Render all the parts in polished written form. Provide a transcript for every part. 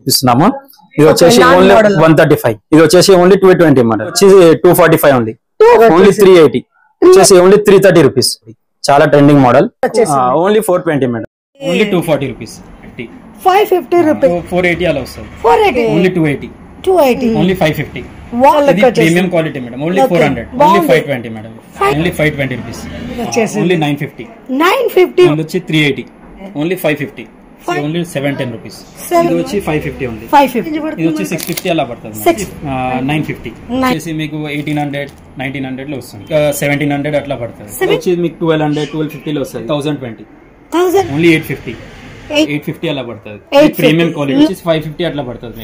చూపిస్తున్నాము. ఇది వచ్చేసి ఓన్లీ 135. ఇది వచ్చేసి ఓన్లీ 220 మోడల్ వచ్చి 245 ఉంది. ఓన్లీ 380 వచ్చేసి ఓన్లీ 330 రూపీస్. చాలా trending model. Only 420 madam. Only 240 rupees. 550 rupees. 480 అలా వస్తుంది. 480 ఓన్లీ 280. ఓన్లీ 550. ఇది premium quality madam. Only 400. Only 520 madam. Only 520 rupees. Only 950. 950 వచ్చి 380. ఓన్లీ 550. Only 710 rupees. ఇది వచ్చి 550 ఉంది. 550 ఇది వచ్చి 650 అలా పడుతుంది. 950 వచ్చేసి మీకు 1800 1900 లో వస్తుంది. 1700 అట్లా పడుతుంది. వచ్చి మీకు 1200 1250 లో వస్తుంది. 1020 ఓన్లీ 850 అలా పడుతుంది. ప్రీమియం క్వాలిటీ వచ్చి 550 అట్లా పడుతుంది.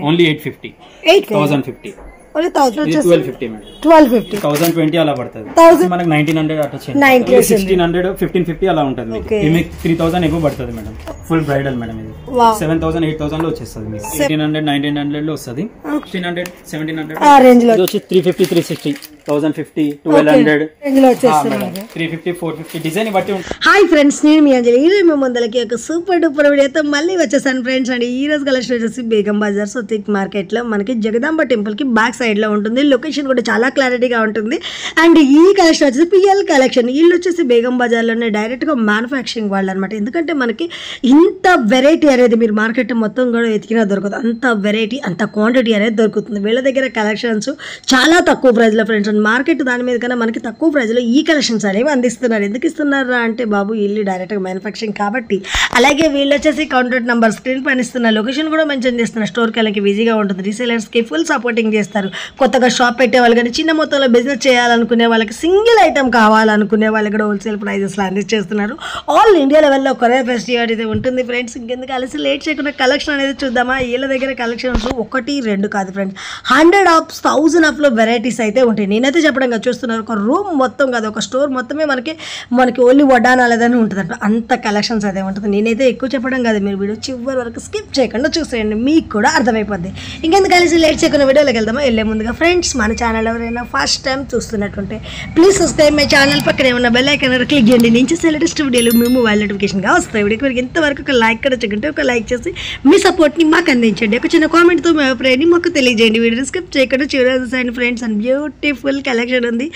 ఓన్లీ 850. 1050 1250 మేడం. 1020 అలా పడుతుంది. మనకు 1900 అట్లా 1600 1550 అలా ఉంటుంది. మీకు 3000 ఎక్కువ పడుతుంది మేడం. Full bridal madam. ఇది 7000 8000 లో వచ్చేస్తుంది. మీకు 1800 1900 లో వస్తుంది. 1600 1700 ఇది వచ్చి 350 360 1050 1200 350 450 డిజైన్ బట్టి ఉంటుంది. హాయ్ ఫ్రెండ్స్, నేను మీ అంజలి. ఈరోజు మేము ముందలకి ఒక సూపర్ డూపర్ వీడియోతో మళ్ళీ వచ్చేసాను ఫ్రెండ్స్. అండి ఈ రోజు కలెక్షన్ వచ్చేసి బేగం బజార్ సొతిక్ మార్కెట్ లో మనకి జగదాంబ టెంపుల్ కి బ్యాక్ సైడ్ లో ఉంటుంది. లొకేషన్ కూడా చాలా క్లారిటీగా ఉంటుంది. అండ్ ఈ కలెక్షన్ వచ్చేసి పిఎల్ కలెక్షన్. వీళ్ళు వచ్చేసి బేగం బజార్ లోనే డైరెక్ట్ గా మ్యానుఫ్యాక్చరింగ్ వాళ్ళు అనమాట. ఎందుకంటే మనకి ఇంత వెరైటీ అనేది మీరు మార్కెట్ మొత్తం కూడా వెతికినా దొరకదు. అంత వెరైటీ అంత క్వాంటిటీ అనేది దొరుకుతుంది వీళ్ళ దగ్గర. కలెక్షన్స్ చాలా తక్కువ ప్రైస్ లో ఫ్రెండ్స్. మార్కెట్ దాని మీద కన్నా మనకి తక్కువ ప్రైస్ లో ఈ కలెక్షన్స్ అనేవి అందిస్తున్నారు. ఎందుకు ఇస్తున్నారా అంటే బాబు వీళ్ళు డైరెక్ట్ గా మ్యానుఫ్యాక్చరింగ్ కాబట్టి. అలాగే వీళ్ళు వచ్చేసి కాంటాక్ట్ నెంబర్ స్క్రీన్ పైన ఇస్తున్నారు. లొకేషన్ కూడా మెన్షన్ చేస్తున్నారు. స్టోర్కి వెళ్ళకి ఈజీగా ఉంటుంది. రీసేలర్స్ కి ఫుల్ సపోర్టింగ్ చేస్తారు. కొత్తగా షాప్ పెట్టే వాళ్ళు కానీ చిన్న మొత్తంలో బిజినెస్ చేయాలనుకునే వాళ్ళకి సింగిల్ ఐటమ్ కావాలనుకునే వాళ్ళకి కూడా హోల్సేల్ ప్రైజెస్లో అందించేస్తున్నారు. ఆల్ ఇండియా లెవెల్లో కొరియర్ ఫెస్టివల్ అయితే ఉంటుంది ఫ్రెండ్స్. ఇంకెందుకు కలిసి లేట్ చేయకుండా కలెక్షన్ అనేది చూద్దామా. వీళ్ళ దగ్గర కలెక్షన్స్ 1 2 కాదు ఫ్రెండ్స్, 100 of 1000 of వెరైటీస్ అయితే ఉంటాయి. నేనైతే చెప్పడం చూస్తున్నారు ఒక రూమ్ మొత్తం కాదు, ఒక స్టోర్ మొత్తమే మనకి ఓన్లీ వడ్డానాలదని ఉంటుంది అంట. అంత కలెక్షన్స్ అయితే ఉంటుంది. నేనైతే ఎక్కువ చెప్పడం కాదు, మీరు వీడియో చివరి వరకు స్కిప్ చేయకుండా చూసేయండి, మీకు కూడా అర్థమైపోద్ది. ఇంకెందుకు కలిసి లేట్ చేయకుండా వీడియోలోకి వెళ్దామా. వెళ్ళే ముందుగా ఫ్రెండ్స్ మన ఛానల్ ఎవరైనా ఫస్ట్ టైం చూస్తున్నట్టుంటే ప్లీజ్ సబ్స్క్రైబ్ మై ఛానల్. పక్కనే ఉన్న బెల్ ఐకాన్ క్లిక్ చేయండి. నేను చేసే లేటెస్ట్ వీడియోలు మేము మొబైల్ నోటిఫికేషన్గా వస్తాయి. వీడియోకి వరకు ఇంతవరకు ఒక లైక్ కూడా చెక్కంటే ఒక లైక్ చేసి మీ సపోర్ట్ని మాకు అందించండి. ఒక చిన్న కామెంట్తో మీ అభిప్రాయాన్ని మాకు తెలియజేయండి. వీడియో స్కిప్ చేయకుండా చివరి చూసేయండి ఫ్రెండ్స్. అండ్ బ్యూటిఫుల్ కలెక్షన్ ఉంది.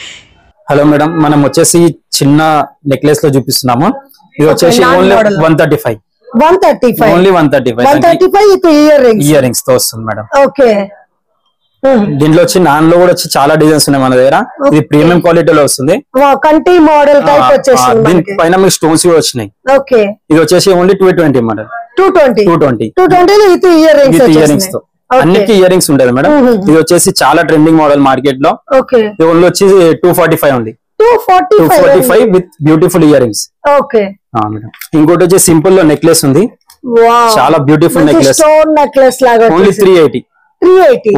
హలో మేడం, మనం వచ్చేసి చిన్న నెక్లెస్ లో చూపిస్తున్నాము. ఇది వచ్చేసి only 135. 135 only 135 with ear rings తో వస్తుంది మేడం. ఓకే. దీంట్లో వచ్చి నాన్ లో కూడా వచ్చి చాలా డిజైన్స్ ఉన్నాయి మన దగ్గర. ఇది ప్రీమియం క్వాలిటీలో వస్తుంది. కంటి మోడల్ టైప్ వచ్చేసింది. దీని పైన మీకు స్టోన్స్ కూడా వచ్చినాయి. ఓకే. ఇది వచ్చేసి only 220 model. 220 with ear rings తో అన్నిటికీ ఇయర్ రింగ్స్ ఉంటుంది మేడం. ఇది వచ్చేసి చాలా ట్రెండింగ్ మోడల్ మార్కెట్ లో. ఇది ఓన్లీ వచ్చి 245 ఉంది. 245 with beautiful earrings. Okay madam. ఇంకోటి వచ్చి సింపుల్ లో నెక్లెస్ ఉంది. చాలా beautiful necklace. Only 380.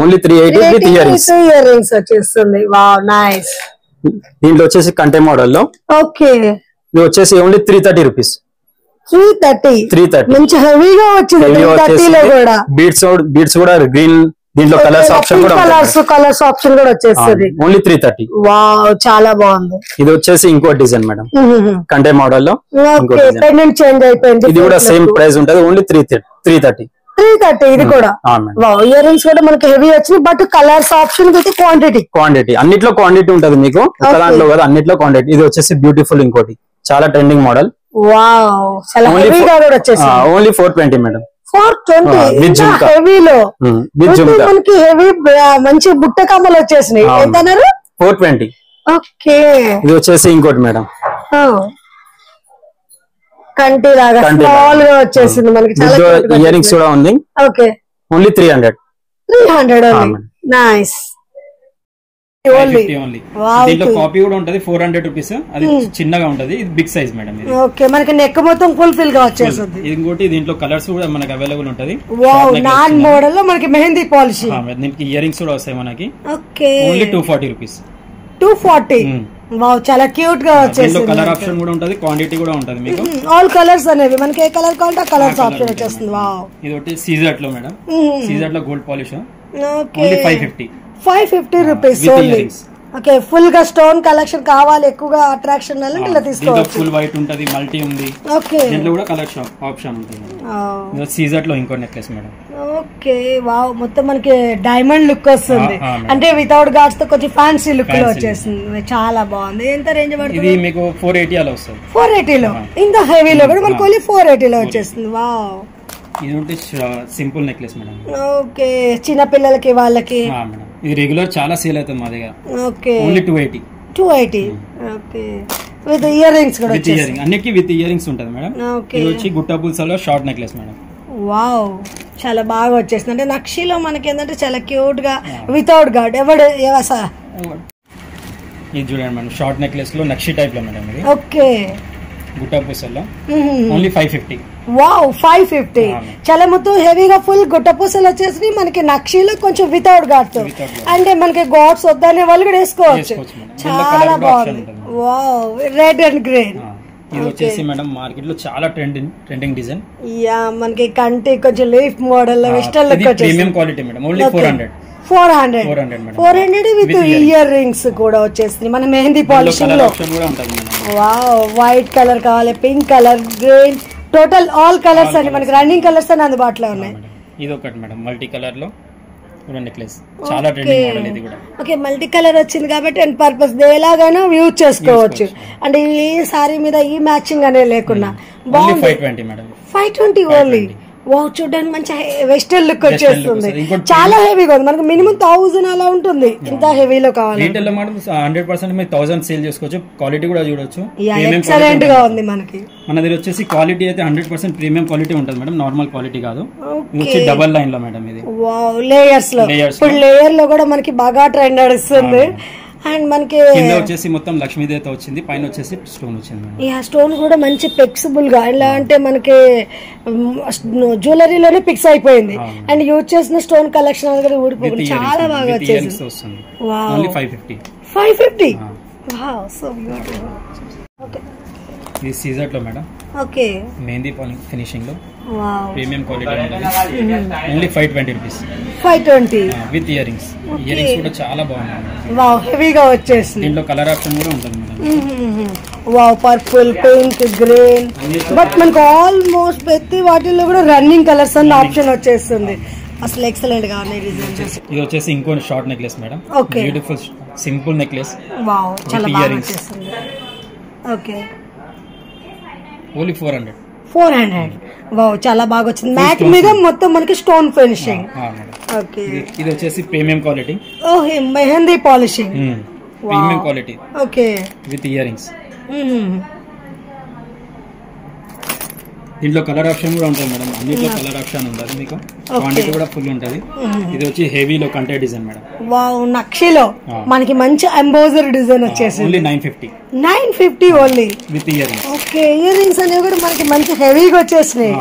Only 380 with earrings వచ్చేస్తుంది. Wow nice. దీంట్లో వచ్చేసి కంటే మోడల్ లో. ఓకే. ఇది వచ్చేసి ఓన్లీ 330 రూపీస్. 330 మంచి హెవీగా వచ్చింది. 330 లో కూడా బీడ్స్ కూడా గ్రీన్. దీంట్లో కలర్స్ ఆప్షన్ కూడా వచ్చేస్తుంది. ఓన్లీ 330. వావ్ చాలా బాగుంది. ఇది వచ్చేసి ఇంకో డిజైన్ మేడం. కంటే మోడల్ లో పెండెంట్ చేంజ్ అయిపోయింది. ఇది కూడా సేమ్ ప్రైస్ ఉంటుంది. ఓన్లీ 330. ఇది కూడా ఇయర్ రింగ్స్ కూడా మనకి హెవీ వచ్చింది. But colours option with quantity అన్నిట్లో క్వాంటిటీ ఉంటది మీకు. ఒక దాంట్లో కదా అన్నిట్లో క్వాంటిటీ. ఇది వచ్చేసి బ్యూటిఫుల్ ఇంకోటి చాలా ట్రెండింగ్ మోడల్. వావ్ చాలా హెవీగా కూడా వచ్చేసి ఓన్లీ 420 మేడం. 420 హెవీలో మనకి హెవీ మంచి బుట్ట కమ్మలు వచ్చేసినాయి. ఎంత అన్నారు? 420. ఓకే. ఇది వచ్చేసి ఇంకోటి మేడం. కంటి లాగా స్మాల్ గా వచ్చేసింది మనకి. ఇయర్ రింగ్స్ కూడా ఉంది. ఓకే. ఓన్లీ 300. నైస్. దీంట్లో కాపీ కూడా ఉంటది. 400 రూపీస్. అది చిన్నగా ఉంటది. ఇది బిగ్ సైజ్ మేడం. ఓకే. మనకి నెక్ మొత్తం ఫుల్ఫిల్ గా వచ్చేస్తుంది. ఇంకోటి దీంట్లో కలర్స్ కూడా మనకి అవైలబుల్ ఉంటది. నాన్ మోడల్ లో మనకి మెహందీ పాలిష్. దీనికి ఇయర్ రింగ్స్ కూడా వస్తాయి మనకి. ఓకే. Only 240 rupees. 240. వావ్ చాలా క్యూట్ గా వచ్చేసింది. కలర్ ఆప్షన్ కూడా ఉంటది. క్వాంటిటీ కూడా ఉంటది మీకు. ఆల్ కలర్స్ అనేవి మనకి ఏ కలర్ కావాలంటే ఆ కలర్స్ ఆప్షన్ వచ్చేస్తుంది. వావ్. ఇది ఒకటి సీజెట్ లో మేడం. సీజెట్ లో gold polish. Only 550 rupees only. Okay full గా స్టోన్ కలెక్షన్ కావాలి ఎక్కువగా అట్రాక్షన్ ఇలా తీసుకోవచ్చు. ఫుల్ వైట్ ఉంటది, మల్టీ ఉంది. ఓకే దీంట్లో కూడా కలర్ ఆప్షన్ ఉంటుంది. సీజర్ లో ఇంకో నెక్లెస్ మేడం. ఓకే వావ్ మొత్తం మనకి డైమండ్ లుక్ వస్తుంది, అంటే వితౌట్ గార్డ్స్ తో కొంచెం ఫ్యాన్సీ లుక్ లో వచ్చేస్తుంది. చాలా బాగుంది. ఎంత రేంజ్ పడుతుంది? ఇది మీకు 480 లో వస్తుంది. 480 లో ఇంత హెవీలో కూడా మనకు ఓన్లీ 480 లో వచ్చేస్తుంది. వావ్ ఇది ఉంటే సింపుల్ నెక్లెస్ మేడం. ఓకే చిన్న పిల్లలకి వాళ్ళకి మేడం. ఇది రెగ్యులర్ చాలా సేల్ అవుతుంది మా దగ్గర. Okay only 280. Okay with ear rings కూడా వచ్చేసి అన్నిటికీ విత్ ఇయర్ రింగ్స్ ఉంటుంది మేడం. ఇది వచ్చి గుట్ట పుల్సలో షార్ట్ నెక్లెస్ మేడం. వావ్ చాలా బాగా వచ్చేసింది. అంటే నక్షిలో మనకి ఏంటంటే చాలా క్యూట్ గా వితౌట్ గార్డ్ ఇది చూడండి మేడం, షార్ట్ నెక్లెస్ లో నక్షి టైప్ లో మేడం. ఇది ఓకే గుట్ట పుల్సలో ఓన్లీ 550. వావ్ 550. చాలా మొత్తం హెవీగా ఫుల్ గుట్ట పూసలు వచ్చేసి మనకి నక్షిలో కొంచెం వితౌట్ గాడ్స్, అంటే మనకి గాడ్స్ వద్దనే వాళ్ళు కూడా వేసుకోవచ్చు. చాలా బాగుంది. Wow red and green. ఇది వచ్చేసి మేడం మార్కెట్ లో చాలా ట్రెండింగ్ డిజైన్. యా మనకి కంటి కొంచెం లీఫ్ మోడల్ లో వెస్టర్న్ లుక్ వచ్చేసి premium quality madam. Only 400 with ear rings కూడా వచ్చేస్తుంది. మన మెహందీ పాలిషింగ్ లో. వావ్ వైట్ కలర్ కావాలి, pink colour, green, total all colours అని మనకి రన్నింగ్ కలర్స్ అని అందుబాటులో ఉన్నాయి. ఇది ఒకటి మేడం మల్టీ కలర్ లో నెక్లెస్, చాలా ట్రెండింగ్ మోడల్ ఇది కూడా. ఓకే మల్టీ కలర్ వచ్చింది కాబట్టి అండ్ పర్పస్ ఎలాగైనా యూజ్ చేసుకోవచ్చు. అంటే ఈ సారీ మీద ఈ మ్యాచింగ్ అనే లేకుండా బాగుంది. 520 మేడం. 520 ఓన్లీ. వావ్ చూడడానికి మంచి వెస్టర్న్ లుక్ వచ్చేస్తుంది. చాలా హెవీగా ఉంది. మనకు మినిమం 1000 అలా ఉంటుంది. ఇంత హెవీలో కావాలి. రీటైల్ లో మేడం 100% మీరు 1000 సేల్ చేసుకోవచ్చు. క్వాలిటీ కూడా చూడొచ్చు. ఎక్సలెంట్ గా ఉంది. మనకి మన దగ్గర వచ్చేసి క్వాలిటీ అయితే 100% ప్రీమియం క్వాలిటీ ఉంటుంది మేడం, నార్మల్ క్వాలిటీ కాదు. ఇది వచ్చి డబల్ లైన్ లో మేడం. ఇది వావ్ లేయర్స్ లో. ఇప్పుడు లేయర్ లో కూడా మనకి బాగా ట్రెండ్ నడుస్తుంది. అండ్ మనకి కింద వచ్చేసి మొత్తం లక్ష్మీదేవత వచ్చింది, పైన వచ్చేసి స్టోన్ వచ్చింది. ఈ స్టోన్ కూడా మంచి ఫ్లెక్సిబుల్ గా, ఎలా అంటే మనకి జ్యువెలరీలోనే ఫిక్స్ అయిపోయింది. అండ్ యూజ్ చేసిన స్టోన్ కలెక్షన్ అనేది ఊడిపోయింది. చాలా బాగా వచ్చేసింది. 550. Wow so beautiful. ఓకే ఇది సీజర్ లో మేడం. ఓకే మెహందీ ఫినిషింగ్ లో వావ్ ప్రీమియం క్వాలిటీ ఉంటుంది. Only 520 rupees. 520 with ear rings. Ear rings కూడా చాలా బాగున్నాయి. వావ్ హెవీగా వచ్చేసింది. దీంట్లో కలర్ ఆప్షన్ కూడా ఉంటుంది madam. Wow purple, pink, green, but మనకు ఆల్మోస్ట్ ప్రతి వాటిల్లో కూడా రన్నింగ్ కలర్స్ అన్న ఆప్షన్ వచ్చేస్తుంది. అసలు ఎక్సలెంట్ గా ఉన్నాయి డిజైన్స్. ఇది వచ్చేసి ఇంకో short necklace madam. Beautiful simple necklace. Wow చాలా బాగా వచ్చేసింది. Okay only 400. వావ్ చాలా బాగా వచ్చింది. మ్యాట్ మీద మొత్తం మనకి స్టోన్ ఫినిషింగ్. ఓకే ఇది వచ్చేసి ప్రీమియం క్వాలిటీ. ఓహే mehndi polishing. Premium quality. Okay with earrings. దీంట్లో కలర్ ఆప్షన్ కూడా ఉంటుంది మేడం. అన్నిట్లో కలర్ ఆప్షన్ ఉంటుంది మీకు. క్వాంటిటీ కూడా ఫుల్ ఉంటుంది. ఇది వచ్చి హెవీలో కంటే డిజైన్ మేడం. వావ్ నక్షిలో మనకి మంచి ఎంబోజర్ డిజైన్ వచ్చేసి only 950. 950 only with earrings. Okay ear rings అనేవి కూడా మనకి మంచి హెవీగా వచ్చేసినాయి.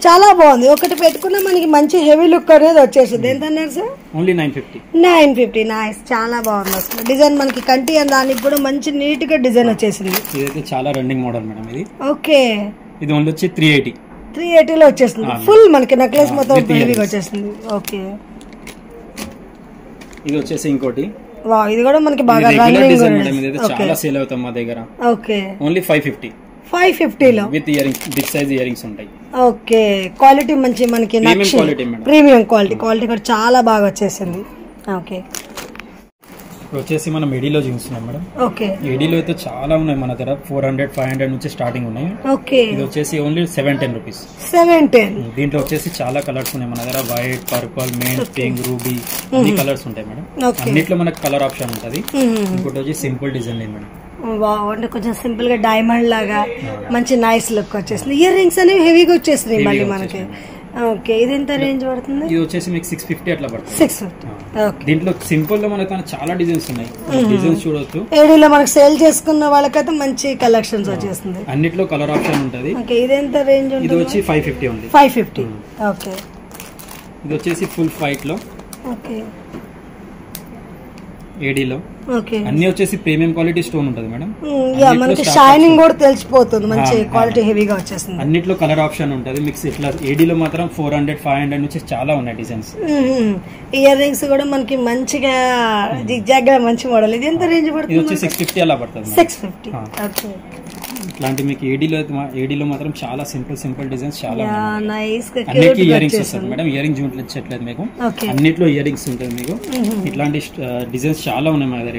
చాలా బాగుంది. ఒకటి పెట్టుకున్నా మనకి మంచి హెవీ లుక్ అనేది వచ్చేసింది. ఎంత అన్నారు సార్? ఓన్లీ 950. 950. నైస్ చాలా బాగుంది. అసలు డిజైన్ మనకి కంటి అని దానికి కూడా మంచి నీట్ గా డిజైన్ వచ్చేసింది. ఇదైతే చాలా రన్నింగ్ మోడల్ మేడం. ఇది ఓకే ఇది ఓన్లీ వచ్చి 380. 380 లో వచ్చేస్తుంది. ఫుల్ మనకి నెక్లెస్ మొత్తం హెవీగా వచ్చేసింది. ఓకే ఇది వచ్చేసి ఇంకోటి. వావ్ ఇది కూడా మనకి బాగా రన్నింగ్ చాలా సేల్ అవుతాం మా దగ్గర. Okay only 550. 550 లో with earrings, big size earrings ఉంటాయి. ఓకే క్వాలిటీ మంచి మనకి ప్రీమియం క్వాలిటీ కూడా చాలా బాగా వచ్చేసింది. ఓకే ఇప్పుడు వచ్చేసి మనం ఎడీలో చూస్తున్నాం మేడం. ఓకే ఎడీలో అయితే చాలా ఉన్నాయి మన దగ్గర. 400, 500 నుంచి స్టార్టింగ్ ఉన్నాయి. ఓకే ఇది వచ్చేసి ఓన్లీ 710 రూపీస్. 710. దీంట్లో వచ్చేసి చాలా కలర్స్ ఉన్నాయి మన దగ్గర. White, purple, main, pink, ruby అన్ని కలర్స్ ఉంటాయి మేడం. అన్నిట్లో మనకు కలర్ ఆప్షన్ ఉంటుంది. ఇంకోటి వచ్చి సింపుల్ డిజైన్ మేడం. వావ్ అంటే కొంచెం సింపుల్ గా డైమండ్ లాగా మంచి నైస్ లుక్ వచ్చేసింది. ఇయర్ రింగ్స్ అనేవి హెవీగా వచ్చేసినాయి మళ్ళీ మనకి. ఓకే ఇది ఎంత రేంజ్ పడుతుంది? ఇది వచ్చేసి మీకు 650 అట్లా పడుతుంది. 650. ఓకే దీంట్లో సింపుల్ లో మనకు చాలా డిజైన్స్ ఉన్నాయి. డిజైన్స్ చూడొచ్చు. ఏడీలో మనకు సేల్ చేసుకున్న వాళ్ళకైతే మంచి కలెక్షన్స్ వచ్చేస్తుంది. అన్నిట్లో కలర్ ఆప్షన్ ఉంటుంది. ఓకే ఇది ఎంత రేంజ్ ఉంటుంది? ఇది వచ్చి 550 ఉంది. 550. ఓకే ఇది వచ్చేసి ఫుల్ వైట్ లో. ఓకే ఏడీలో ఓకే అన్ని వచ్చేసి ప్రీమియం క్వాలిటీ స్టోన్ ఉంటుంది మేడం. మనకి షైనింగ్ కూడా తెలిసిపోతుంది, మంచి క్వాలిటీ హెవీగా వచ్చేస్తుంది. అన్నిట్లో కలర్ ఆప్షన్ ఉంటుంది మిక్స్. ఇట్లా ఏడీలో మాత్రం 400 500 నుంచి చాలా ఉన్నాయి డిజైన్స్. ఇయర్ రింగ్స్ కూడా మనకి మంచిగా జిగ్జాగ్ గా మంచి మోడల్. ఇది ఎంత రేంజ్ పడుతుంది? ఇది వచ్చి 650 అలా పడుతుంది. 650. ఓకే. ఇట్లాంటి మీకు ఏడీలో మాత్రం చాలా సింపుల్ డిజైన్స్ చాలా నైస్. అన్నిటికీ ఇయర్ రింగ్స్ వస్తుంది మేడం. ఇయర్ రింగ్స్ చూపించట్లేదు మీకు, అన్నిట్లో ఇయర్ రింగ్స్ ఉంటుంది మీకు. ఇట్లాంటి డిజైన్స్ చాలా ఉన్నాయి మా దగ్గర.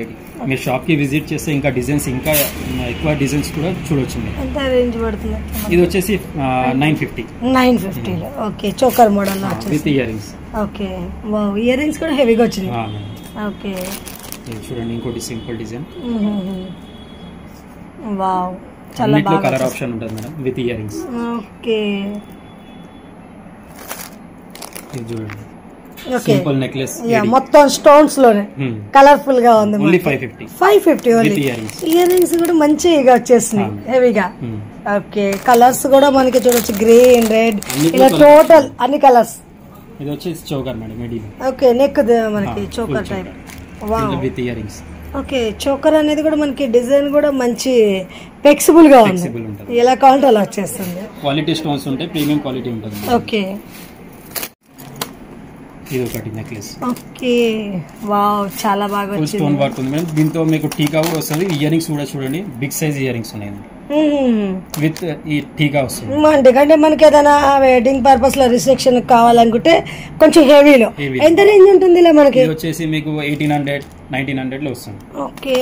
మీరు షాప్ కి విజిట్ చేస్తే ఇంకా డిజైన్స్, ఇంకా ఎక్కువ డిజైన్స్ కూడా చూడొచ్చు. ఎంత రేంజ్ పడుతుంది? ఇది వచ్చేసి 950. 950 లో. Okay. Choker model with earrings. Okay. Wow, ear rings కూడా హెవీగా వచ్చింది. ఓకే. ఇది చూడండి ఇంకోటి సింపుల్ డిజైన్. వావ్, చాలా బాగా కలర్ ఆప్షన్ ఉంటుంది madam with earrings. Okay. ఇది చూడండి సింపుల్ నెక్లెస్, మొత్తం స్టోన్స్ లోనే కలర్ఫుల్ గా ఉంది. ఓన్లీ 550. 550 ఓన్లీ. ఇయర్ రింగ్స్ కూడా మంచిగా వచ్చేసినాయి హెవీగా. ఓకే. కలర్స్ కూడా మనకి చూడొచ్చు, గ్రీన్, రెడ్, ఇలా టోటల్ అన్ని కలర్స్. ఇది వచ్చేసి choker madam middle. Okay. Neck మనకి choker type. Wow, with earrings. Okay. Choker అనేది కూడా మనకి డిజైన్ కూడా మంచి ఫ్లెక్సిబుల్ గా ఉంది, ఎలా కావాలంటే అలా వచ్చేస్తుంది. క్వాలిటీ స్టోన్స్ ఉంటాయి, ప్రీమియం క్వాలిటీ ఉంటుంది. ఓకే. ఇది ఒకటి నెక్లెస్. ఓకే. వావ్, చాలా బాగా వచ్చింది. స్టోన్ వర్క్ ఉంది మేడం. దీంతో మీకు టీకా కూడా వస్తుంది. ఇయర్ రింగ్స్ కూడా చూడండి, బిగ్ సైజ్ ఇయర్ రింగ్స్ ఉన్నాయి విత్ ఈ టీకా వస్తుంది. ఎందుకంటే మనకి ఏదైనా వెడ్డింగ్ పర్పస్ లో రిసెప్షన్ కావాలనుకుంటే కొంచెం హెవీలో ఎంత రేంజ్ ఉంటుంది ఇలా మనకి? ఇది వచ్చేసి మీకు 1800 1900 లో వస్తుంది. ఓకే.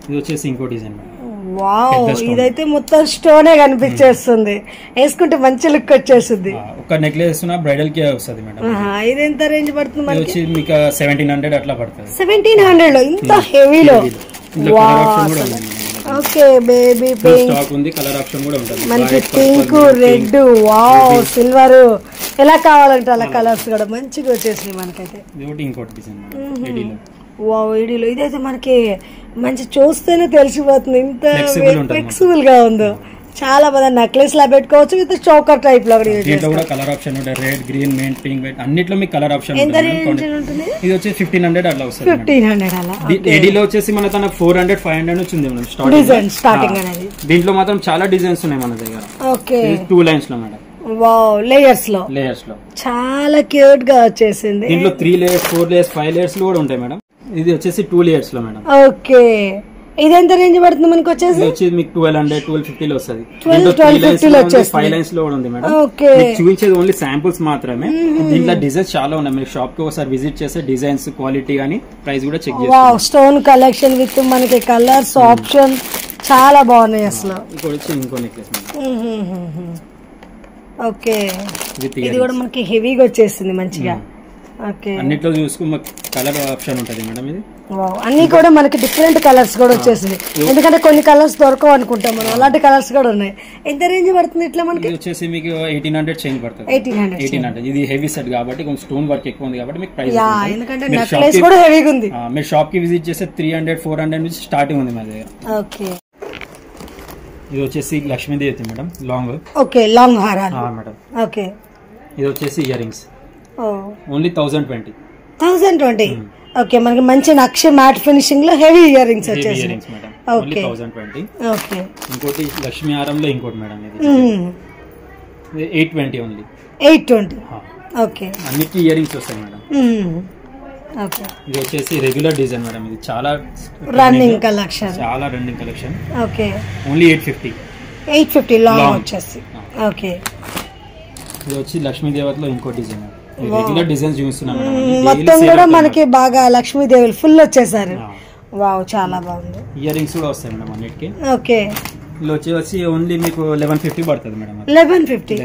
ఇది వచ్చేసి ఇంకో డిజైన్. వావ్, ఇదైతే మొత్తం స్టోనే కనిపించేస్తుంది, వేసుకుంటే మంచి లుక్ వచ్చేస్తుంది. ఒక నెక్లెస్ బ్రైడల్ కి వస్తుంది మేడం. ఇది ఎంత రేంజ్ పడుతుంది మనకి? వచ్చి మీకు 1700 అట్లా పడుతుంది. 1700 లో ఇంత హెవీలో. ఓకే. బేబీ పింక్ స్టాక్ ఉంది, కలర్ ఆప్షన్ కూడా ఉంటుంది. మనకి పింక్, రెడ్, వావ్, సిల్వర్, ఎలా కావాలంటే అలా కలర్స్ కూడా మంచిగా వచ్చేసినాయి మనకైతే. ఇంకోటి డిజైన్ వావ్, ఏడీలో. ఇదైతే మనకి మంచి చూస్తేనే తెలిసిపోతుంది ఇంత ఫ్లెక్సిబుల్ గా ఉందో. చాలా బాగా నెక్లెస్ లా పెట్టుకోవచ్చు, విత్ చోకర్ టైప్ లో కలర్ ఆప్షన్ ఉంటుంది. రెడ్, గ్రీన్, మెంట్, పింక్, అన్నిట్లో మీకు కలర్ ఆప్షన్ ఎంత రేంజ్ ఉంటుంది? ఇది వచ్చి 1500 అట్లా వస్తుంది. 1500 అలా. ఏడీలో వచ్చేసి మన తన 400 500 నుంచి ఉంది మేడం స్టార్టింగ్ అనేది. దీంట్లో మాత్రం చాలా డిజైన్స్ ఉన్నాయి మన దగ్గర. ఓకే. 2 లైన్స్ లో మేడం. వావ్, లేయర్స్ లో చాలా క్యూట్ గా వచ్చేసింది. దీంట్లో 3 లేయర్స్ 4 లేయర్స్ 5 లేయర్స్ లో కూడా ఉంటాయి మేడం. ఇది వచ్చేసి 2 లేయర్స్ లో మేడం. ఓకే. ఇది ఎంత రేంజ్ పడుతుంది మనకి? వచ్చేసి మీకు 1200 1250 లో వస్తుంది. 1250 లో వచ్చేసి 5 లైన్స్ లో కూడా ఉంది మేడం. ఓకే. చూపించేది ఓన్లీ శాంపుల్స్ మాత్రమే. దీంట్లో డిజైన్స్ చాలా ఉన్నాయి. మీరు షాప్ కి ఒకసారి విజిట్ చేస్తే డిజైన్స్, క్వాలిటీ గానీ ప్రైస్ కూడా చెక్ చేయండి. వావ్, స్టోన్ కలెక్షన్ విత్ మనకి కలర్స్ ఆప్షన్ చాలా బాగున్నాయి అసలు. ఇంకో నెక్లెస్. ఓకే. ఇది కూడా మనకి హెవీగా వచ్చేసింది మంచిగా. ఓకే. అన్నిట్లో చూసుకున్న కలర్ ఆప్షన్ ఉంటుంది మేడం. ఇది అన్ని కూడా మనకి డిఫరెంట్ కలర్స్ కూడా వచ్చేసింది, ఎందుకంటే కొన్ని కలర్స్ దొరకవు అనుకుంటాం మనం, అలాంటి కలర్స్ కూడా ఉన్నాయి. ఎంత రేంజ్ పడుతుంది ఇట్లా మనకి? వచ్చేసి మీకు 1800 చేంజ్ పడుతుంది. 1800. ఇది హెవీ సెట్ కాబట్టి కొంచెం స్టోన్ వర్క్ ఎక్కువ ఉంది కాబట్టి మీకు ప్రైస్. ఎందుకంటే నెక్లెస్ కూడా హెవీగా ఉంది. మీరు షాప్ కి విజిట్ చేస్తే 300 400 నుంచి స్టార్టింగ్ ఉంది మా దగ్గర. ఓకే. ఇది వచ్చేసి Lakshmidevi madam, long. Okay. Long హారాలు మేడం. ఓకే. ఇది వచ్చేసి ఇయర్ రింగ్స్. ఓన్లీ 1020. 1020. ఓకే. మనకి మంచి నక్ష మ్యాట్ ఫినిషింగ్ లో హెవీ ఇయర్ రింగ్స్ వచ్చేసి. ఓకే. 1020. ఓకే. ఇంకోటి లక్ష్మీ హారంలో ఇంకోటి మేడం, ఇది 820 ఓన్లీ. 820. ఓకే. అన్నిటికీ ఇయర్ రింగ్స్ వస్తాయి మేడం. ఓకే. ఇది వచ్చేసి రెగ్యులర్ డిజైన్ మేడం. ఇది చాలా రన్నింగ్ కలెక్షన్. చాలా running collection. Okay. Only 850. 850 long వచ్చేసి. ఓకే. ఇది వచ్చి లక్ష్మీ దేవతలో ఇంకో డిజైన్. రెగ్యులర్ డిజైన్స్ చూస్తున్నాం మొత్తం కూడా మనకి బాగా లక్ష్మీదేవి ఫుల్ వచ్చేసారు. వావ్, చాలా బాగుంది. ఇయర్ రింగ్స్ కూడా వస్తాయి మేడం అన్నిటికీ. ఓకే. ఇలా వచ్చి ఓన్లీ మీకు 1150 పడుతుంది మేడం. 1150.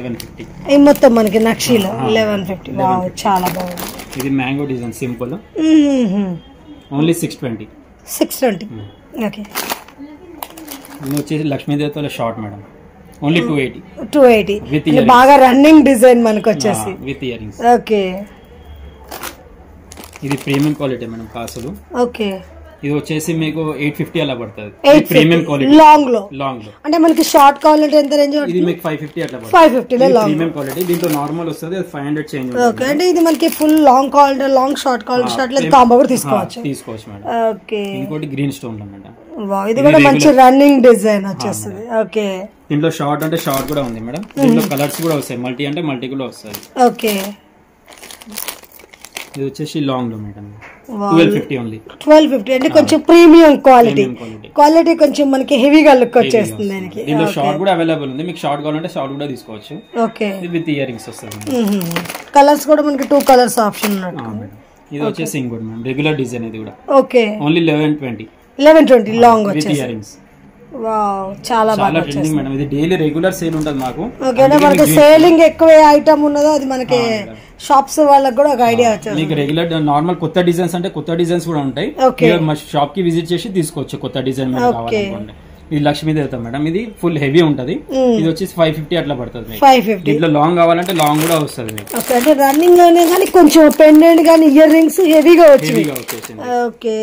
ఈ మొత్తం మనకి నక్షీలో 1150. వావ్, చాలా బాగుంది. ఇది mango design simple. Only 620. 620. Okay. ఇది వచ్చేసి లక్ష్మీదేవతలో షార్ట్ మేడం. ఓన్లీ 280. 280. బాగా రన్నింగ్ డిజైన్ మనకు వచ్చేసి విత్ ఇయర్ రింగ్స్. ఓకే. ఇది ప్రీమియం క్వాలిటీ మేడం, కాసులు. ఓకే. ఇది వచ్చేసి మీకు 850 అలా పడుతుంది. ప్రీమియం క్వాలిటీ లాంగ్ లో లాంగ్ లో. అంటే మనకి షార్ట్ కావాలంటే ఎంత రేంజ్? ఇది మీకు 550 అట్లా పడుతుంది. 550 లో లాంగ్ ప్రీమియం క్వాలిటీ. దీంట్లో నార్మల్ వస్తుంది, 500 చేంజ్. ఓకే, అంటే ఇది మనకి ఫుల్ లాంగ్ కావాలంటే లాంగ్, షార్ట్ కావాలంటే షార్ట్, లేదు కాంబో కూడా తీసుకోవచ్చు మేడం. ఓకే, ఇంకోటి గ్రీన్ స్టోన్ లో మేడం. వావ్, ఇది కూడా మంచి రన్నింగ్ డిజైన్ వచ్చేస్తుంది. ఓకే, దీంట్లో షార్ట్ అంటే షార్ట్ కూడా ఉంది మేడం. దీంట్లో కలర్స్ కూడా వస్తాయి, మల్టీ అంటే మల్టీ కూడా వస్తాయి. ఓకే, ఇది వచ్చేసి లాంగ్ లో మేడం. 1250 ఓన్లీ. 1250 అంటే కొంచెం ప్రీమియం క్వాలిటీ కొంచెం మనకి హెవీగా లుక్ వచ్చేస్తుంది దానికి. దీంట్లో షార్ట్ కూడా అవైలబుల్ ఉంది, మీకు షార్ట్ కావాలంటే షార్ట్ కూడా తీసుకోవచ్చు. ఓకే, విత్ ఇయర్ రింగ్స్ వస్తుంది. కలర్స్ కూడా మనకి 2 కలర్స్ ఆప్షన్ ఉన్నట్టు. ఇది వచ్చేసి ఇంకోటి మేడం, రెగ్యులర్ డిజైన్. ఇది కూడా okay, only 1120 long with ear rings. Wow, చాలా బాగా ట్రెండింగ్ మేడం. ఇది డైలీ రెగ్యులర్ సేల్ ఉంటది మాకు. ఓకే, అంటే మనకి సేలింగ్ ఎక్కువ ఐటమ్ ఉన్నదో అది మనకి షాప్స్ వాళ్ళకి కూడా ఒక ఐడియా వచ్చేది. మీకు రెగ్యులర్ నార్మల్ కొత్త డిజైన్స్ అంటే కొత్త డిజైన్స్ కూడా ఉంటాయి. షాప్ కి విజిట్ చేసి తీసుకోవచ్చు కొత్త డిజైన్ కావాలనుకోండి. ఇది లక్ష్మీదేవత మేడం. ఇది ఫుల్ హెవీ ఉంటది. ఇది వచ్చేసి 550 అట్లా పడుతుంది. 550. దీంట్లో లాంగ్ కావాలంటే లాంగ్ కూడా వస్తుంది మీకు. అంటే రన్నింగ్ లోనే కానీ కొంచెం పెండెంట్ కానీ ఇయర్ రింగ్స్ హెవీగా వచ్చేసింది. ఓకే,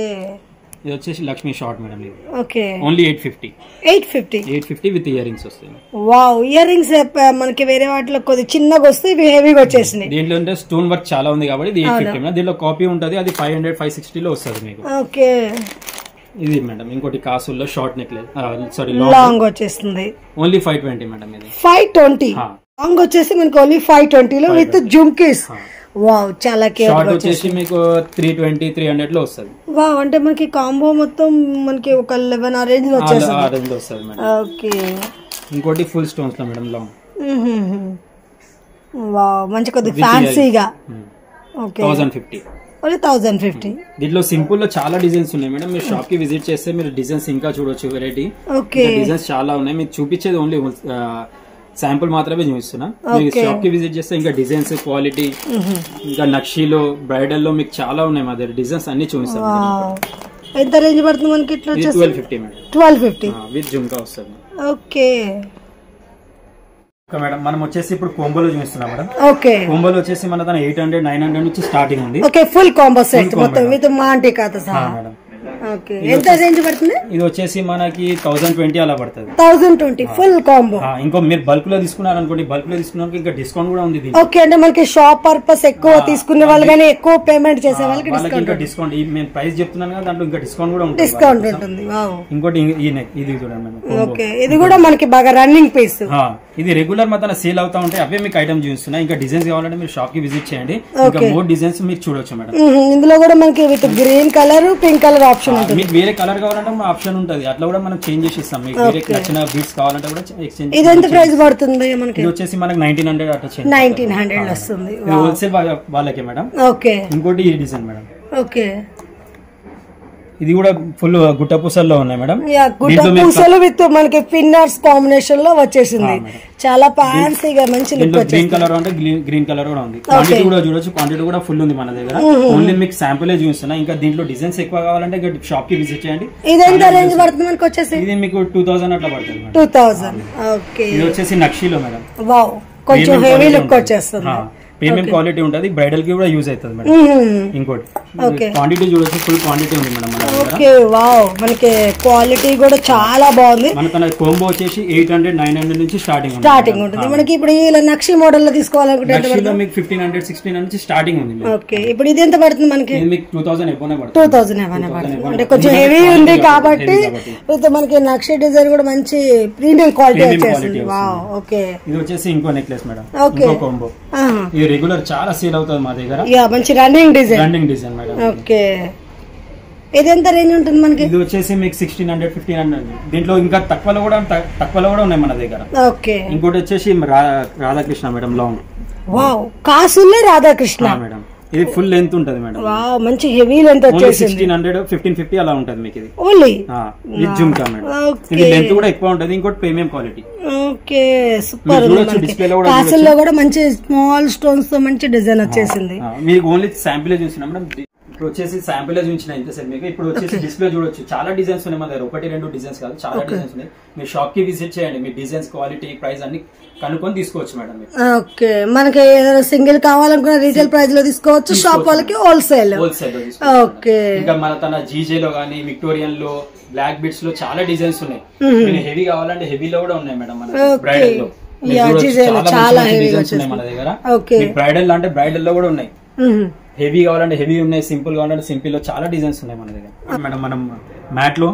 ఇది వచ్చేసి లక్ష్మీ షార్ట్ మేడం. ఇది okay, only 850 with ear rings వస్తాయి. వావ్, ఇయర్ రింగ్స్ మనకి వేరే వాటిలో కొద్ది చిన్నగా వస్తే ఇవి హెవీగా వచ్చేసింది. దీంట్లో అంటే స్టోన్ వర్క్ చాలా ఉంది కాబట్టి ఇది 850. దీంట్లో కాపీ ఉంటది, అది 500 560 లో వస్తుంది మీకు. ఓకే, ఇది మేడం ఇంకోటి కాసుల్లో షార్ట్ నెక్లెస్, సారీ లాంగ్ వచ్చేస్తుంది. Only 520 madam. ఇది 520 లాంగ్ వచ్చేసి మనకి ఓన్లీ 520 లో విత్ జుమ్కీస్. వావ్, చాలా షార్ట్ వచ్చేసి మీకు 320 300 లో వస్తుంది. వావ్, అంటే మనకి కాంబో మొత్తం మనకి ఒక 11 రేంజ్ లో వచ్చేస్తుంది. ఓకే, ఇంకోటి ఫుల్ స్టోన్స్ లో మేడం లాంగ్. వావ్, మంచి కొద్ది ఫ్యాన్సీగా. Okay, 1050 only 1050. దీంట్లో సింపుల్ లో చాలా డిజైన్స్ ఉన్నాయి మేడం. మీరు షాప్ కి విజిట్ చేస్తే మీరు డిజైన్స్ ఇంకా చూడొచ్చు, వెరైటీ. ఓకే, డిజైన్స్ చాలా ఉన్నాయి. మీకు చూపించేది ఓన్లీ శాంపుల్ మాత్రమే చూపిస్తున్నా. మీరు షాప్ కి విజిట్ చేస్తే ఇంకా డిజైన్స్ క్వాలిటీ, ఇంకా నక్షీలో బ్రైడల్ లో మీకు చాలా ఉన్నాయి మా దగ్గర డిజైన్స్ అన్ని చూపిస్తాం. ఎంత రేంజ్ పడుతుంది మనకి? ఇట్లా 1250 మేడం. 1250 విత్ జుమ్కా వస్తుంది. ఓకే మేడం, మనం వచ్చేసి ఇప్పుడు కోంబోలో చూపిస్తున్నాం మేడం. ఓకే, కోంబోలో వచ్చేసి మన తన 800 900 నుంచి స్టార్టింగ్ ఉంది. ఓకే, ఫుల్ కాంబో సెట్ మొత్తం విత్ మాంటి కథ సహా. ఓకే, ఎంత రేంజ్ పడుతుంది? ఇది వచ్చేసి మనకి 1020 అలా పడుతుంది. 1020 ఫుల్ కాంబో. ఇంకో మీరు బల్క్ లో తీసుకున్నారు అనుకోండి, బల్క్ లో తీసుకున్నాక ఇంకా డిస్కౌంట్ కూడా ఉంది. ఓకే, అంటే మనకి షాప్ పర్పస్ ఎక్కువ తీసుకునే వాళ్ళు కానీ ఎక్కువ పేమెంట్ చేసే వాళ్ళకి డిస్కౌంట్. నేను ప్రైస్ చెప్తున్నాను కదా, దాంట్లో ఇంకా డిస్కౌంట్ కూడా ఉంటుంది. డిస్కౌంట్ ఉంటుంది. ఇంకోటి ఇది చూడండి. ఓకే, ఇది కూడా మనకి బాగా రన్నింగ్ పీస్. ఇది రెగ్యులర్ మొత్తం సేల్ అవుతా ఉంటాయి. అవే మీకు ఐటమ్ చూస్తున్నా. ఇంకా డిజైన్స్ కావాలంటే మీరు షాప్ కి విజిట్ చేయండి. ఇంకా మోర్ డిజైన్స్ మీరు చూడొచ్చు మేడం. ఇందులో కూడా మనకి with green colour pink colour option ఉంటుంది. మీకు వేరే కలర్ కావాలంటే ఆప్షన్ ఉంటుంది, అట్లా కూడా మనం చేంజ్ చేసి ఇస్తాం. మీకు వేరే నచ్చిన బీట్స్ కావాలంటే కూడా ఎక్స్చేంజ్. ఇది ఎంత ప్రైస్ పడుతుంది మనకి? ఇది వచ్చేసి మనకి 1900 అట్లా 1900 వస్తుంది. హోల్సేల్ వాళ్ళకే మేడం. ఓకే, ఇంకోటి ఈ డిజైన్ మేడం. ఓకే, ఇది కూడా ఫుల్ గుట్ట పూసల్లో ఉన్నాయి మేడం. గుట్ట పూసలు విత్ మనకి పిన్నర్స్ కాంబినేషన్ లో వచ్చేసింది. చాలా ఫ్యాన్సీగా మంచి లుక్ వచ్చింది. గ్రీన్ కలర్ అంటే గ్రీన్ కలర్ కూడా ఉంది. క్వాంటిటీ కూడా చూడొచ్చు, క్వాంటిటీ కూడా ఫుల్ ఉంది మన దగ్గర. ఓన్లీ మీకు శాంపుల్ చూస్తున్నా. ఇంకా దీంట్లో డిజైన్స్ ఎక్కువ కావాలంటే షాప్ కి విజిట్ చేయండి. ఇది ఎంత రేంజ్ పడుతుంది మనకి వచ్చేసి? ఇది మీకు 2000 అట్లా పడుతుంది. 2000. ఓకే, ఇది వచ్చేసి నక్షీలో మేడం. వావ్, కొంచెం హెవీ లుక్ వచ్చేస్తుంది. ప్రీమియం క్వాలిటీ ఉంటుంది, బ్రైడల్ కి కూడా యూజ్ అవుతుంది మేడం. ఇంకోటి క్వాంటిటీ చూడొచ్చు, ఫుల్ క్వాంటిటీ ఉంది మేడం మన దగ్గర. ఓకే, వావ్, మనకి క్వాలిటీ కూడా చాలా బాగుంది. మన కోంబో వచ్చేసి 800 900 నుంచి స్టార్టింగ్ ఉంటుంది. మనకి ఇప్పుడు ఇలా నక్షి మోడల్ లో తీసుకోవాలనుకుంటే మీకు 1500 1600 నుంచి స్టార్టింగ్ ఉంది. ఓకే, ఇప్పుడు ఇది ఎంత పడుతుంది మనకి? మీకు 2000 ఎబోనే పడుతుంది. 2000 ఎబోనే పడుతుంది. అంటే కొంచెం హెవీ ఉంది కాబట్టి మనకి నక్షి డిజైన్ కూడా మంచి ప్రీమియం క్వాలిటీ వచ్చేసింది. వావ్, ఓకే, ఇది వచ్చేసి ఇంకో నెక్లెస్ మేడం. ఇంకో కోంబో. ఇది రెగ్యులర్ చాలా సేల్ అవుతుంది మా దగ్గర. మంచి రన్నింగ్ డిజైన్ మేడం. ఓకే, ఇది ఎంత రేంజ్ ఉంటుంది మనకి? ఇది వచ్చేసి మీకు 1600 1500. దీంట్లో ఇంకా తక్కువలో కూడా ఉన్నాయి మన దగ్గర. ఓకే, ఇంకోటి వచ్చేసి రాధాకృష్ణ మేడం లాంగ్. వావ్, కాసులే రాధాకృష్ణ మేడం. ఇది ఫుల్ లెంత్ ఉంటది మేడం. వావ్, మంచి హెవీ లెంత్ వచ్చేసి 1600 1550 అలా ఉంటది మీకు. ఇది ఓన్లీ విత్ జుమ్కా మేడం. ఇది లెంత్ కూడా ఎక్కువ ఉంటది. ఇంకోటి ప్రీమియం క్వాలిటీ. Okay, super. కాసుల్లో కూడా మంచి స్మాల్ స్టోన్స్ తో మంచి డిజైన్ వచ్చేసింది. మీకు ఓన్లీ శాంపిల్ చూసినా మేడం. ఇప్పుడు వచ్చేసి శాంపుల్ చూపించిన ఇంతసేపు మీకు. ఇప్పుడు వచ్చేసి డిస్ప్లే చూడొచ్చు, చాలా డిజైన్స్ ఉన్నాయి మన దగ్గర, 1-2 డిజైన్స్ కాదు, చాలా డిజైన్స్ ఉన్నాయి. మీరు షాప్ కి విజిట్ చేయండి, మీ డిజైన్స్ క్వాలిటీ ప్రైస్ అన్ని కనుక్కొని తీసుకోవచ్చు మేడం. ఓకే, మనకి ఏదైనా సింగిల్ కావాలనుకున్న రీటైల్ ప్రైస్ లో తీసుకోవచ్చు, షాప్ వాళ్ళకి హోల్సేల్ లో ఓకే. ఇంకా మన తన జీజేలో గానీ విక్టోరియన్ లో బ్లాక్ బిట్స్ లో చాలా డిజైన్స్ ఉన్నాయి. హెవీ కావాలంటే హెవీలో కూడా ఉన్నాయి మేడం మన బ్రైడల్ లో. చాలా డిజైన్స్ ఉన్నాయి మన దగ్గర. బ్రైడల్ అంటే బ్రైడల్ లో కూడా ఉన్నాయి, హెవీ కావాలంటే హెవీ ఉన్నాయి, సింపుల్ కావాలంటే సింపుల్ లో చాలా డిజైన్స్ ఉన్నాయి మన దగ్గర మేడం. మనం మ్యాట్ లో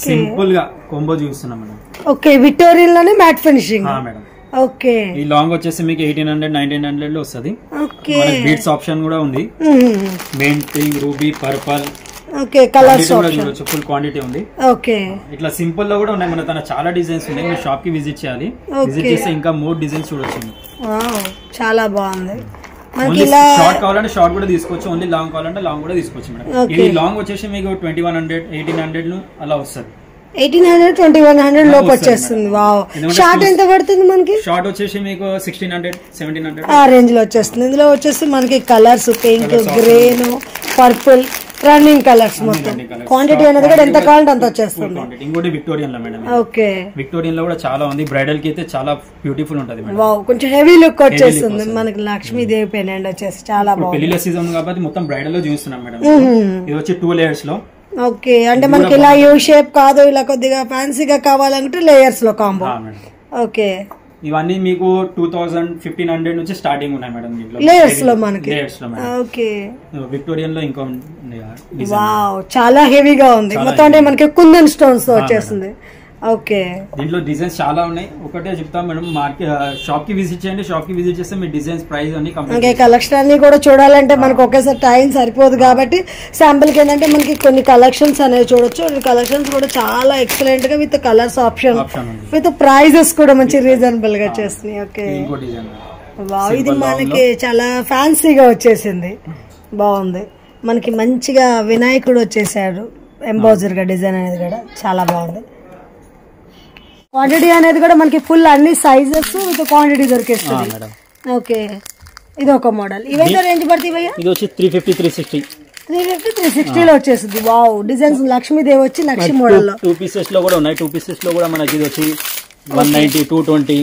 సింపుల్ గా కొంబో చూస్తున్నాం మేడం. ఓకే, విక్టోరియన్ లోనే మ్యాట్ ఫినిషింగ్ మేడం. ఓకే, ఈ లాంగ్ వచ్చేసి మీకు 1800-1900 లో వస్తుంది. బీట్స్ ఆప్షన్ కూడా ఉంది, pink, ruby, purple. Okay, colours చూడొచ్చు, ఫుల్ క్వాంటిటీ ఉంది. ఓకే, ఇట్లా సింపుల్ లో కూడా ఉన్నాయి మన తన చాలా డిజైన్స్ ఉన్నాయి. మీరు షాప్ కి విజిట్ చేయాలి, విజిట్ చేస్తే ఇంకా మోర్ డిజైన్స్ చూడొచ్చు. చాలా బాగుంది. షార్ట్ కావాలంటే షార్ట్ కూడా తీసుకోవచ్చు, ఓన్లీ లాంగ్ కావాలంటే లాంగ్ కూడా తీసుకోవచ్చు మేడం. ఇది లాంగ్ వచ్చేసి మీకు 2100-1800 అలా వస్తుంది. 1800-2100 లోపు వచ్చేస్తుంది. వావ్, షార్ట్ ఎంత పడుతుంది మనకి? షార్ట్ వచ్చేసి మీకు 1600-1700 ఆ రేంజ్ లో వచ్చేస్తుంది. ఇందులో వచ్చేసి మనకి colours pink, green, purple running colours మొత్తం. క్వాంటిటీ అనేది కూడా ఎంత కావాలంటే అంత వచ్చేస్తుంది. ఇంకోటి విక్టోరియన్ లో మేడం. ఓకే, విక్టోరియన్ లో కూడా చాలా ఉంది. బ్రైడల్ కి అయితే చాలా బ్యూటిఫుల్ ఉంటది మేడం. వావ్, కొంచెం హెవీ లుక్ వచ్చేస్తుంది మనకి. లక్ష్మీదేవి పెండెంట్ వచ్చేసి చాలా బాగుంది. పెళ్లిల సీజన్ కాబట్టి మొత్తం బ్రైడల్ లో చూస్తున్నాం మేడం. ఇది వచ్చి 2 లేయర్స్ లో. ఓకే, అంటే మనకి ఇలా యూ షేప్ కాదు, ఇలా కొద్దిగా ఫ్యాన్సీగా కావాలంటే లేయర్స్ లో కాంబో. ఓకే, ఇవన్నీ మీకు 2000-1500 నుంచి స్టార్టింగ్ ఉన్నాయి మేడం. లేయర్స్ లో మనకి. ఓకే, విక్టోరియన్ లో ఇంకా వావ్, చాలా హెవీగా ఉంది మొత్తం. అంటే మనకి కుందన్ స్టోన్స్ వచ్చేస్తుంది. ఓకే, దీంట్లో డిజైన్స్ చాలా ఉన్నాయి. ఒకటే చెప్తాం మేడం, మార్కెట్ షాప్ కి విజిట్ చేయండి, షాప్ కి విజిట్ చేస్తే మీ డిజైన్స్ ప్రైస్ అన్ని కంప్లీట్. కలెక్షన్ అన్ని కూడా చూడాలంటే మనకు ఒకేసారి టైం సరిపోదు కాబట్టి శాంపుల్ కి ఏంటంటే మనకి కొన్ని కలెక్షన్స్ అనేవి చూడొచ్చు. కలెక్షన్స్ కూడా చాలా ఎక్సలెంట్ గా with colours option, with prices కూడా మంచి రీజనబుల్ గా చేస్తున్నాయి. ఓకే, వావ్, ఇది మనకి చాలా ఫ్యాన్సీగా వచ్చేసింది, బాగుంది. మనకి మంచిగా వినాయకుడు వచ్చేసాడు, ఎంబోజర్ గా డిజైన్ అనేది కూడా చాలా బాగుంది. క్వాంటిటీ అనేది కూడా మనకి ఫుల్ అన్ని సైజెస్ విత్ క్వాంటిటీ దొరికేస్తుంది. ఓకే, ఇది ఒక మోడల్. ఇవైతే రేంజ్ పడుతుంది భయ్యా? ఇది వచ్చి 350-360. 350-360 లో వచ్చేస్తుంది. వావ్, డిజైన్స్ లక్ష్మీదేవి వచ్చి లక్ష్మీ మోడల్ లో 2 పీసెస్ లో కూడా ఉన్నాయి. 2 పీసెస్ లో కూడా మనకి ఇది వచ్చి 190-220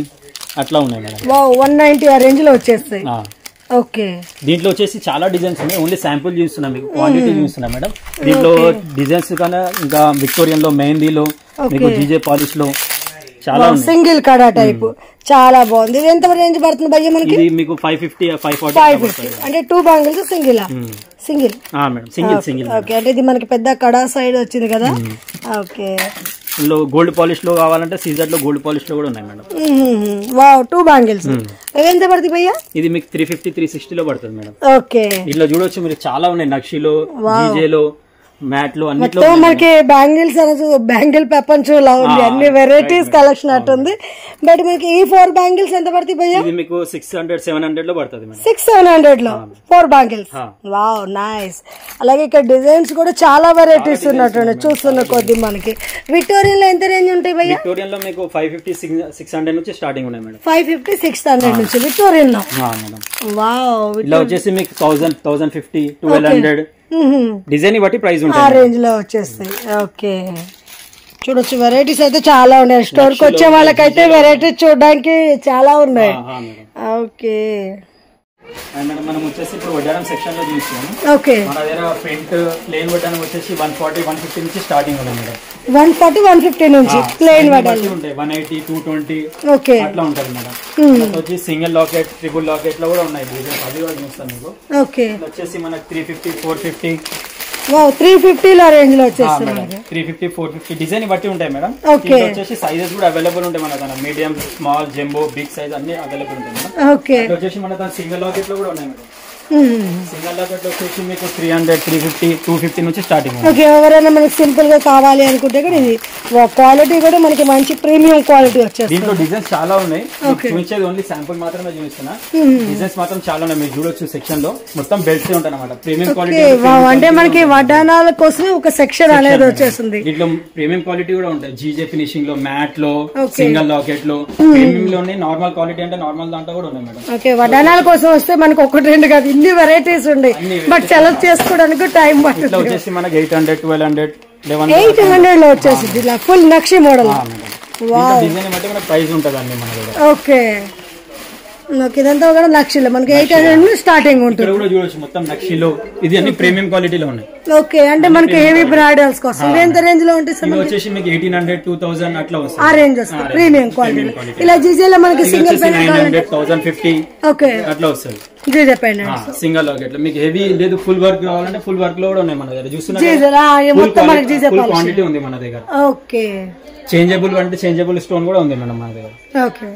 అట్లా ఉన్నాయి మేడం. వావ్, 190 ఆ రేంజ్ లో వచ్చేస్తాయి. ఓకే, దీంట్లో వచ్చేసి చాలా డిజైన్స్ ఉన్నాయి. ఓన్లీ శాంపుల్ చూస్తున్నాం, మీకు క్వాంటిటీ చూస్తున్నాం మేడం. దీంట్లో డిజైన్స్ కన్నా ఇంకా విక్టోరియన్ లో, మెహందీలో, మీకు జీజే పాలిష్ లో చాలా సింగిల్ కడా టైప్ చాలా బాగుంది. ఇది ఎంత రేంజ్ పడుతుంది భయ్య మనకి? ఇది మీకు 550 అంటే 2 bangles single single madam, single. Okay, అంటే ఇది మనకి పెద్ద కడా సైడ్ వచ్చింది కదా. ఓకే, ఇందులో గోల్డ్ పాలిష్ లో కావాలంటే సీజర్ లో గోల్డ్ పాలిష్ లో కూడా ఉన్నాయి మేడం. Wow, 2 bangles. ఎంత పడుతుంది భయ్యా? ఇది మీకు 350-360 లో పడుతుంది మేడం. ఓకే, ఇట్లా చూడొచ్చు మీరు, చాలా ఉన్నాయి. నక్షిలో, జీజేలో, మ్యాట్ లో అన్నిట్లో మనకి బ్యాంగిల్స్ అనేది బ్యాంగిల్ ప్రపంచ లా ఉంది, అన్ని వెరైటీస్ కలెక్షన్ అట్టుంది. బట్ మనకి ఈ 4 బ్యాంగిల్స్ ఎంత పడుతుంది భయ్యా? ఇది మీకు 600-700 లో పడుతుంది. 600-700 లో 4 బ్యాంగిల్స్. Wow, nice. అలాగే ఇక్కడ డిజైన్స్ కూడా చాలా వెరైటీస్ ఉన్నట్టు చూస్తున్న కొద్ది. మనకి విక్టోరియన్ లో ఎంత రేంజ్ ఉంటాయి భయ్యా? విక్టోరియన్ లో మీకు 550-600 నుంచి స్టార్టింగ్ ఉన్నాయి మేడం. 550-600 నుంచి విక్టోరియన్ లో. వావ్, ఇలా వచ్చేసి మీకు 1000-1250-1200 డిజైన్ బట్టి ప్రైస్ ఉంటుంది, ఆ రేంజ్ లో వచ్చేస్తాయి. ఓకే, చూడొచ్చు వెరైటీస్ అయితే చాలా ఉన్నాయి. స్టోర్ కి వచ్చే వాళ్ళకైతే వెరైటీస్ చూడడానికి చాలా ఉన్నాయి. ఓకే, మనం వచ్చేసి ఇప్పుడు వడ్డానం సెక్షన్ లో చూస్తున్నాము. ఓకే, మన దగ్గర ప్రింట్ ప్లేన్ వడ్డానం వచ్చేసి 140-150 నుంచి స్టార్టింగ్ ఉన్నాయి మేడం. 140-150 నుంచి ప్లేన్ వడ్డానం ఉంటాయి. 180-220 ఓకే అట్లా ఉంటుంది మేడం. వచ్చి సింగిల్ లాకెట్, ట్రిపుల్ లాకెట్ లో కూడా ఉన్నాయి డిజైన్స్, అది కూడా చూస్తాను మీకు. ఓకే, వచ్చేసి మనకి 350-450. వావ్, 350 లో రేంజ్ లో వచ్చేస్తుంది. 350-450 డిజైన్ బట్టి ఉంటాయి మేడం. ఓకే, వచ్చేసి సైజెస్ కూడా అవైలబుల్ ఉంటాయి మన దగ్గర. Medium, small, jumbo, big size అన్ని అవైలబుల్ ఉంటాయి మేడం. ఓకే, వచ్చేసి మన దగ్గర సింగిల్ లాకెట్ లో కూడా ఉన్నాయి మేడం. సింగిల్ లాకెట్ వచ్చేసి మీకు 300-350-250 నుంచి స్టార్టింగ్. ఓకే, ఎవరైనా మనకి సింపుల్ గా కావాలి అనుకుంటే కూడా ఇది క్వాలిటీ కూడా మనకి మంచి ప్రీమియం క్వాలిటీ వచ్చేస్తుంది. దీంట్లో డిజైన్స్ చాలా ఉన్నాయి, చూపించేది ఓన్లీ శాంపుల్ మాత్రమే చూపిస్తున్నా. డిజైన్స్ మాత్రం చాలా ఉన్నాయి, మీరు చూడొచ్చు. సెక్షన్ లో మొత్తం బెల్ట్స్ ఉంటాయి అన్నమాట, ప్రీమియం క్వాలిటీ. అంటే మనకి వడ్డానాల కోసం ఒక సెక్షన్ అనేది వచ్చేస్తుంది. దీంట్లో ప్రీమియం క్వాలిటీ కూడా ఉంటాయి. జీజే ఫినిషింగ్ లో, మ్యాట్ లో, సింగిల్ లాకెట్ లో, ప్రీమియం లోనే నార్మల్ క్వాలిటీ అంటే నార్మల్ దాంట్లో కూడా ఉన్నాయి మేడం. ఓకే, వడ్డానాల కోసం వస్తే మనకి 1-2 కాదు, అన్ని వెరైటీస్ ఉన్నాయి, బట్ సెలెక్ట్ చేసుకోవడానికి టైం పడుతుంది. వచ్చేసి మనకి 800, 1200, 800 లో వచ్చేసింది ఇలా ఫుల్ నక్షి మోడల్. డిజైన్ బట్టి మనకి ప్రైస్ ఉంటదండి మన దగ్గర. ఓకే ఓకే, ఇదంతా కూడా నక్షిలో మనకి 800 స్టార్టింగ్ ఉంటుంది. ఇక్కడ కూడా చూడొచ్చు మొత్తం నక్షిలో, ఇది అన్ని ప్రీమియం క్వాలిటీలో ఉన్నాయి. ఓకే, అంటే మనకి హెవీ బ్రైడల్స్ కోసం ఇవి ఎంత రేంజ్ లో ఉంటాయి? ఇవి వచ్చేసి మీకు 1800, 2000 అట్లా వస్తుంది. ఆ రేంజ్ వస్తుంది ప్రీమియం క్వాలిటీ. ఇలా జీజేలో మనకి సింగిల్ పెన్ 900, 1050 ఓకే అట్లా వస్తుంది. జీజే పెండెంట్స్ సింగల్ లాకెట్ మీకు హెవీ లేదు, ఫుల్ వర్క్ కావాలంటే ఫుల్ వర్క్ లో కూడా ఉన్నాయి మన దగ్గర. చూస్తున్నారు మొత్తం మనకి జీజే క్వాంటిటీ ఉంది మన దగ్గర. ఓకే, చేంజబుల్ అంటే చేంజబుల్ స్టోన్ కూడా ఉంది మేడం మన దగ్గర. ఓకే